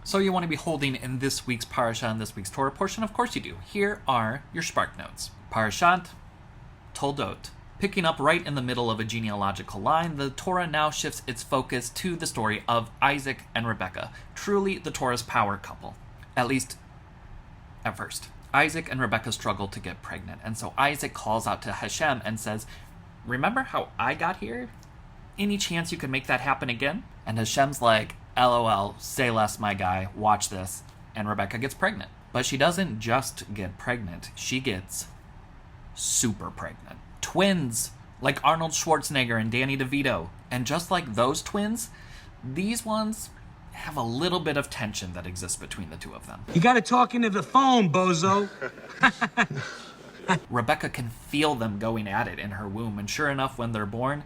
So you want to be holding in this week's Parasha and this week's Torah portion? Of course you do. Here are your SHPARK notes. Parashat Toldot. Picking up right in the middle of a genealogical line, the Torah now shifts its focus to the story of Isaac and Rebekah, truly the Torah's power couple. At least, at first. Isaac and Rebekah struggle to get pregnant, and so Isaac calls out to Hashem and says, "Remember how I got here? Any chance you could make that happen again?" And Hashem's like, "LOL, say less, my guy, watch this." And Rebekah gets pregnant. But she doesn't just get pregnant, she gets super pregnant. Twins, like Arnold Schwarzenegger and Danny DeVito. And just like those twins, these ones have a little bit of tension that exists between the two of them. You gotta talk into the phone, bozo. Rebekah can feel them going at it in her womb, and sure enough, when they're born,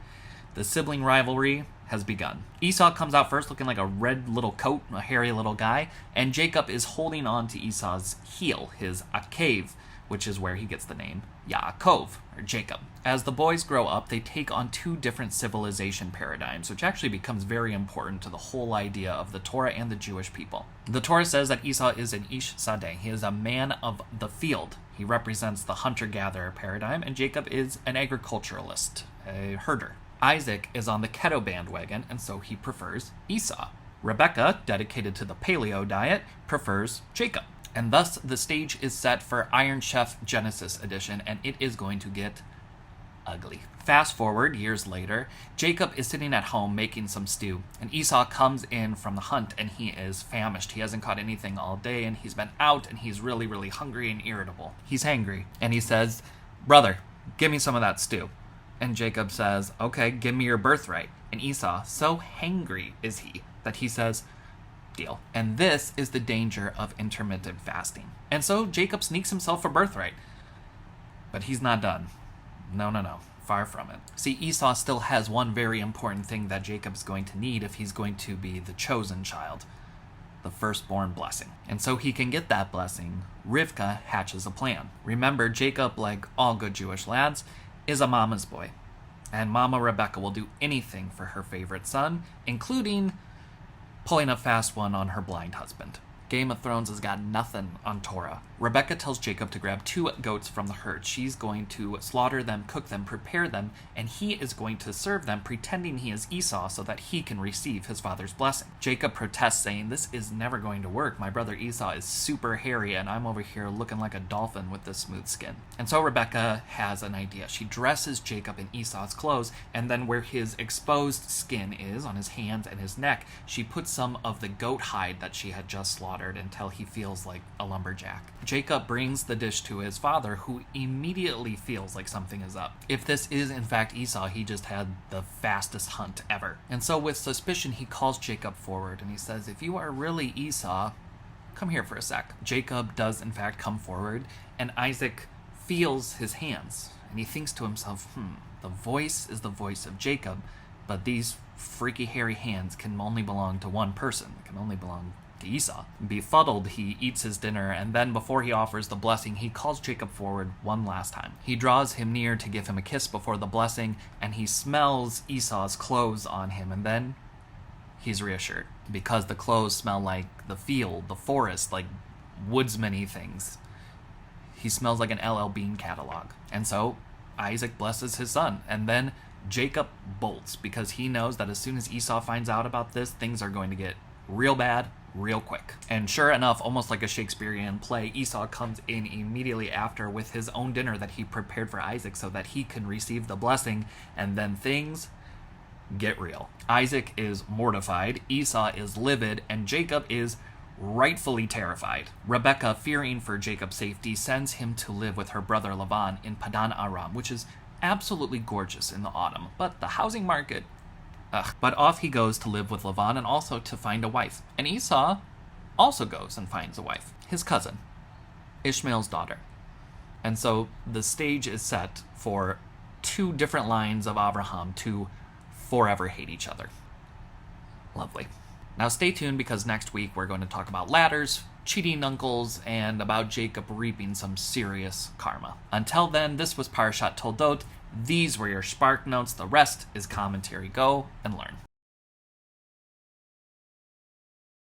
the sibling rivalry has begun. Esau comes out first looking like a red little coat, a hairy little guy, and Jacob is holding on to Esau's heel, his akev, which is where he gets the name Yaakov, or Jacob. As the boys grow up, they take on two different civilization paradigms, which actually becomes very important to the whole idea of the Torah and the Jewish people. The Torah says that Esau is an ish sadeh. He is a man of the field. He represents the hunter-gatherer paradigm, and Jacob is an agriculturalist, a herder. Isaac is on the keto bandwagon, and so he prefers Esau. Rebekah, dedicated to the paleo diet, prefers Jacob. And thus, the stage is set for Iron Chef Genesis Edition, and it is going to get ugly. Fast forward years later, Jacob is sitting at home making some stew, and Esau comes in from the hunt, and he is famished. He hasn't caught anything all day, and he's been out, and he's really, really hungry and irritable. He's hangry, and he says, "Brother, give me some of that stew." And Jacob says, "Okay, give me your birthright." And Esau, so hangry is he, that he says, "Deal." And this is the danger of intermittent fasting. And so Jacob sneaks himself a birthright. But he's not done. No. Far from it. See, Esau still has one very important thing that Jacob's going to need if he's going to be the chosen child. The firstborn blessing. And so he can get that blessing, Rivka hatches a plan. Remember, Jacob, like all good Jewish lads, is a mama's boy. And Mama Rebekah will do anything for her favorite son, including pulling a fast one on her blind husband. Game of Thrones has got nothing on Torah. Rebekah tells Jacob to grab 2 goats from the herd. She's going to slaughter them, cook them, prepare them, and he is going to serve them, pretending he is Esau so that he can receive his father's blessing. Jacob protests, saying, "This is never going to work. My brother Esau is super hairy, and I'm over here looking like a dolphin with this smooth skin." And so Rebekah has an idea. She dresses Jacob in Esau's clothes, and then where his exposed skin is, on his hands and his neck, she puts some of the goat hide that she had just slaughtered until he feels like a lumberjack. Jacob brings the dish to his father, who immediately feels like something is up. If this is in fact Esau, he just had the fastest hunt ever. And so with suspicion, he calls Jacob forward and he says, "If you are really Esau, come here for a sec." Jacob does in fact come forward, and Isaac feels his hands, and he thinks to himself, the voice is the voice of Jacob, but these freaky hairy hands can only belong to one person. It can only belong to Esau. Befuddled, he eats his dinner, and then before he offers the blessing, he calls Jacob forward one last time. He draws him near to give him a kiss before the blessing, and he smells Esau's clothes on him, and then he's reassured, because the clothes smell like the field, the forest, like woodsman-y things. He smells like an LL Bean catalog. And so Isaac blesses his son, and then Jacob bolts, because he knows that as soon as Esau finds out about this, things are going to get real bad, real quick. And sure enough, almost like a Shakespearean play, Esau comes in immediately after with his own dinner that he prepared for Isaac so that he can receive the blessing, and then things get real. Isaac is mortified, Esau is livid, and Jacob is rightfully terrified. Rebekah, fearing for Jacob's safety, sends him to live with her brother Lavan in Padan Aram, which is absolutely gorgeous in the autumn, but the housing market, But off he goes to live with Lavan and also to find a wife. And Esau also goes and finds a wife, his cousin, Ishmael's daughter. And so the stage is set for 2 different lines of Abraham to forever hate each other. Lovely. Now stay tuned, because next week we're going to talk about ladders, cheating uncles, and about Jacob reaping some serious karma. Until then, this was Parashat Toldot. These were your SHPARK notes. The rest is commentary. Go and learn.